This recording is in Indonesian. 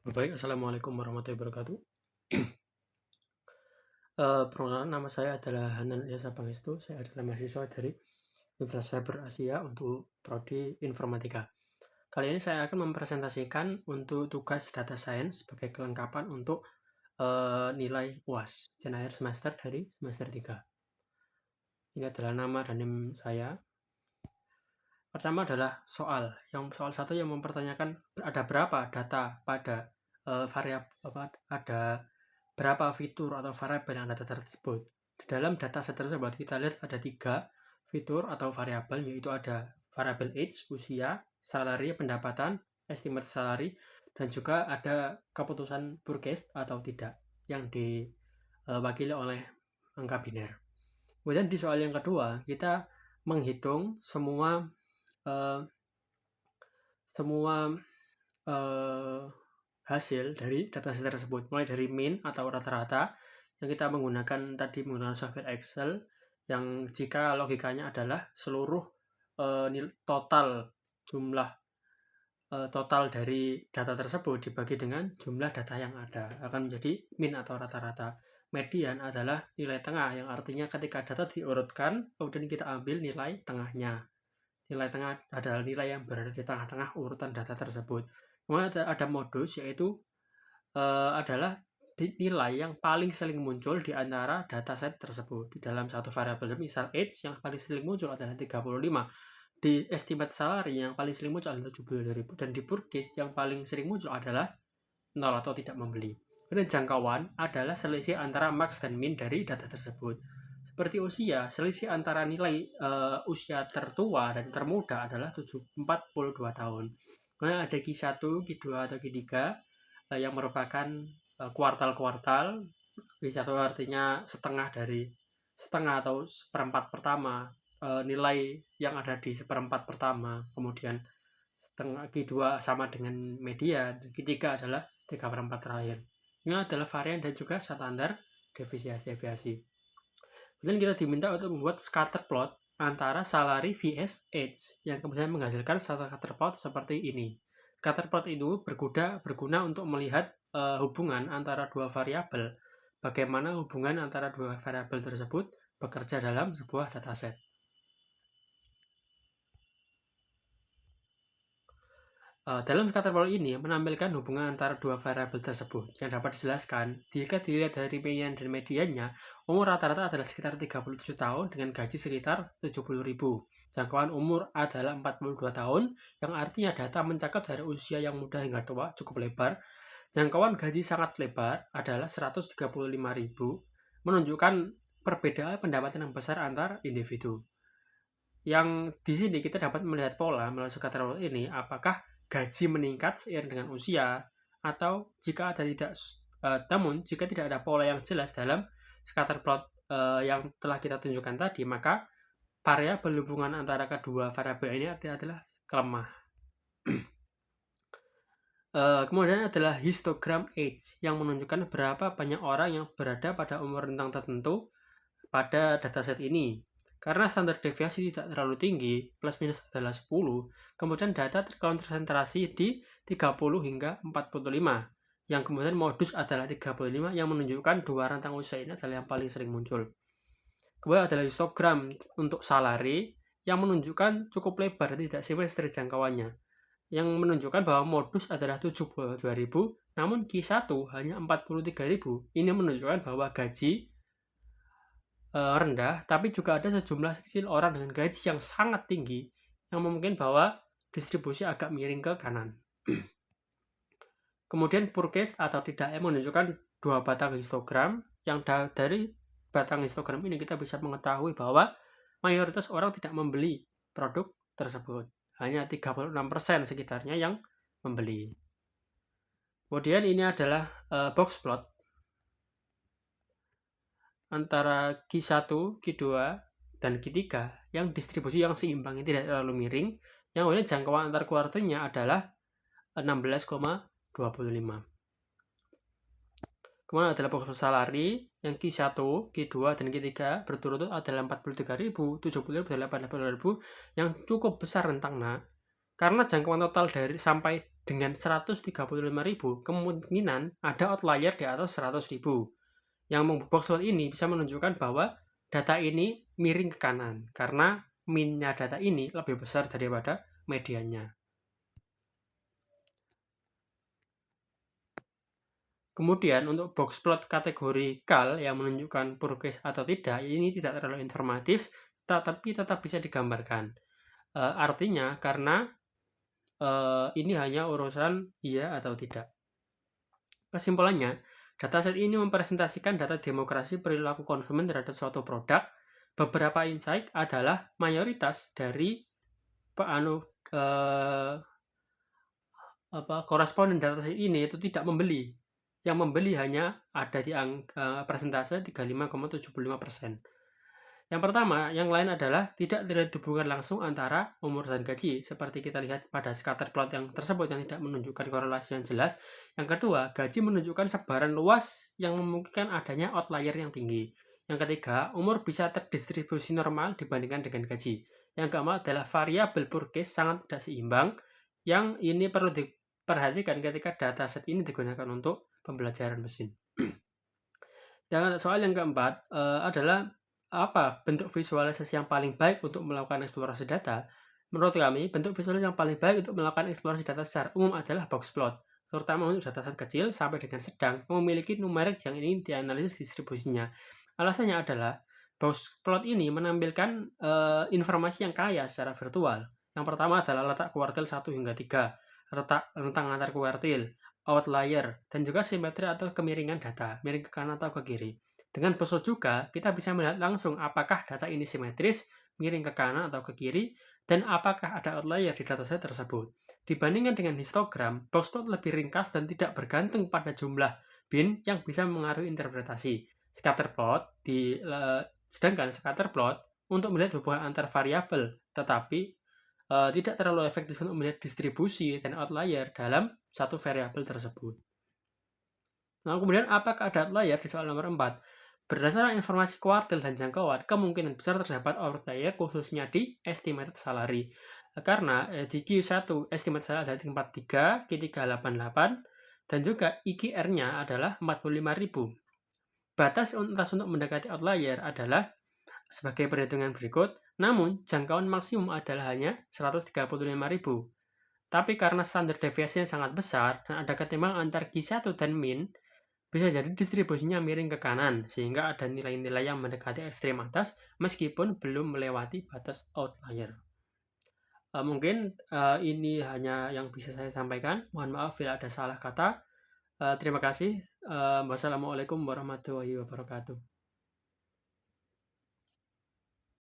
Baik, assalamualaikum warahmatullahi wabarakatuh. Perkenalkan, nama saya adalah Hanan Ilyasa Pangestu. Saya adalah mahasiswa dari Universitas Cyber Asia untuk prodi Informatika. Kali ini saya akan mempresentasikan untuk tugas Data Science sebagai kelengkapan untuk nilai UAS ujian akhir semester dari semester 3. Ini adalah nama dan NIM saya. Pertama adalah soal 1 yang mempertanyakan ada berapa data pada ada berapa fitur atau variabel yang ada tersebut. Di dalam dataset tersebut kita lihat ada 3 fitur atau variabel, yaitu ada variabel age, usia, salary, pendapatan, estimate salary, dan juga ada keputusan purchase atau tidak yang diwakili oleh angka biner. Kemudian di soal yang kedua kita menghitung semua hasil dari dataset tersebut, mulai dari min atau rata-rata yang kita menggunakan software Excel, yang jika logikanya adalah seluruh total dari data tersebut dibagi dengan jumlah data yang ada, akan menjadi min atau rata-rata. Median adalah nilai tengah, yang artinya ketika data diurutkan kemudian kita ambil nilai tengahnya. Nilai tengah adalah nilai yang berada di tengah-tengah urutan data tersebut. Kemudian ada modus, yaitu adalah nilai yang paling sering muncul di antara dataset tersebut. Di dalam satu variabel, misal age, yang paling sering muncul adalah 35. Di estimate salary yang paling sering muncul adalah 72.000, dan di purchase yang paling sering muncul adalah 0 atau tidak membeli. Dan jangkauan adalah selisih antara max dan min dari data tersebut. Seperti usia, selisih antara nilai usia tertua dan termuda adalah 42 tahun. Kemudian ada Q1, Q2, atau Q3 yang merupakan kuartal-kuartal. Q1 artinya setengah atau seperempat pertama nilai yang ada di seperempat pertama, kemudian setengah. Q2 sama dengan media, Q3 adalah 3/4 terakhir. Ini adalah varian dan juga standar deviasi. Kemudian kita diminta untuk membuat scatter plot antara salary vs age, yang kemudian menghasilkan scatter plot seperti ini. Scatter plot itu berguna untuk melihat hubungan antara dua variabel, bagaimana hubungan antara dua variabel tersebut bekerja dalam sebuah dataset. Dalam scatter plot ini menampilkan hubungan antara dua variabel tersebut yang dapat dijelaskan jika dilihat dari min dan mediannya. Umur rata-rata adalah sekitar 37 tahun dengan gaji sekitar 70.000. Jangkauan umur adalah 42 tahun, yang artinya data mencakup dari usia yang muda hingga tua cukup lebar. Jangkauan gaji sangat lebar adalah 135.000, menunjukkan perbedaan pendapatan yang besar antar individu. Yang di sini kita dapat melihat pola melalui scatter plot ini, apakah gaji meningkat seiring dengan usia, atau jika tidak ada pola yang jelas dalam scatter plot yang telah kita tunjukkan tadi, maka variabel hubungan antara kedua variabel ini adalah lemah. Kemudian adalah histogram age yang menunjukkan berapa banyak orang yang berada pada umur rentang tertentu pada dataset ini. Karena standar deviasi tidak terlalu tinggi, plus minus adalah 10, kemudian data terkonsentrasi di 30 hingga 45, yang kemudian modus adalah 35, yang menunjukkan dua rentang usia ini adalah yang paling sering muncul. Kemudian adalah histogram untuk salary yang menunjukkan cukup lebar dan tidak simetris jangkauannya, yang menunjukkan bahwa modus adalah 72.000, namun Q1 hanya 43.000. Ini menunjukkan bahwa gaji rendah, tapi juga ada sejumlah kecil orang dengan gaji yang sangat tinggi, yang memungkinkan bahwa distribusi agak miring ke kanan. Kemudian purchase atau tidak yang menunjukkan dua batang histogram, yang dari batang histogram ini kita bisa mengetahui bahwa mayoritas orang tidak membeli produk tersebut, hanya 36% sekitarnya yang membeli. Kemudian ini adalah box plot antara Q1, Q2, dan Q3 yang distribusi yang seimbang, tidak terlalu miring, yang kemudian jangkauan antar kuartalnya adalah 16,25. Kemudian adalah box salary yang Q1, Q2, dan Q3 berturut-turut adalah 43.000, 70.000, dan 80.000, yang cukup besar rentangnya. Karena jangkauan total dari sampai dengan 135.000, kemungkinan ada outlier di atas 100.000. Yang box plot ini bisa menunjukkan bahwa data ini miring ke kanan, karena min-nya data ini lebih besar daripada mediannya. Kemudian untuk box plot kategori CAL yang menunjukkan pure case atau tidak, ini tidak terlalu informatif, tapi tetap bisa digambarkan. Artinya karena ini hanya urusan iya atau tidak. Kesimpulannya, dataset ini mempresentasikan data demokrasi perilaku konsumen terhadap suatu produk. Beberapa insight adalah mayoritas dari koresponden dataset ini itu tidak membeli. Yang membeli hanya ada di persentase 35,75%. Yang pertama, yang lain adalah tidak terlihat hubungan langsung antara umur dan gaji, seperti kita lihat pada scatter plot yang tersebut yang tidak menunjukkan korelasi yang jelas. Yang kedua, gaji menunjukkan sebaran luas yang memungkinkan adanya outlier yang tinggi. Yang ketiga, umur bisa terdistribusi normal dibandingkan dengan gaji. Yang keempat adalah variabel pure case sangat tidak seimbang, yang ini perlu diperhatikan ketika dataset ini digunakan untuk pembelajaran mesin. Soal yang keempat adalah apa bentuk visualisasi yang paling baik untuk melakukan eksplorasi data? Menurut kami, bentuk visualisasi yang paling baik untuk melakukan eksplorasi data secara umum adalah box plot, terutama untuk dataset kecil sampai dengan sedang yang memiliki numerik yang ingin dianalisis distribusinya. Alasannya adalah box plot ini menampilkan informasi yang kaya secara virtual. Yang pertama adalah letak kuartil 1 hingga 3, letak rentang antar kuartil, outlier, dan juga simetri atau kemiringan data, miring ke kanan atau ke kiri. Dengan box juga, kita bisa melihat langsung apakah data ini simetris, miring ke kanan atau ke kiri, dan apakah ada outlier di dataset tersebut. Dibandingkan dengan histogram, box plot lebih ringkas dan tidak bergantung pada jumlah bin yang bisa mengaruhi interpretasi. Sedangkan scatter plot untuk melihat hubungan antar variabel, tetapi tidak terlalu efektif untuk melihat distribusi dan outlier dalam satu variabel tersebut. Nah, kemudian apakah ada outlier di soal nomor 4? Berdasarkan informasi kuartil dan jangkauan, kemungkinan besar terdapat outlier khususnya di estimated salary. Karena di Q1 estimated salary adalah 43, Q388, dan juga IQR-nya adalah 45.000. Batas untuk mendekati outlier adalah sebagai perhitungan berikut, namun jangkauan maksimum adalah hanya 135.000. Tapi karena standar deviasinya sangat besar dan ada ketimbangan antar Q1 dan min, bisa jadi distribusinya miring ke kanan, sehingga ada nilai-nilai yang mendekati ekstrem atas meskipun belum melewati batas outlier. Mungkin ini hanya yang bisa saya sampaikan. Mohon maaf bila ada salah kata. Terima kasih. Wassalamualaikum warahmatullahi wabarakatuh.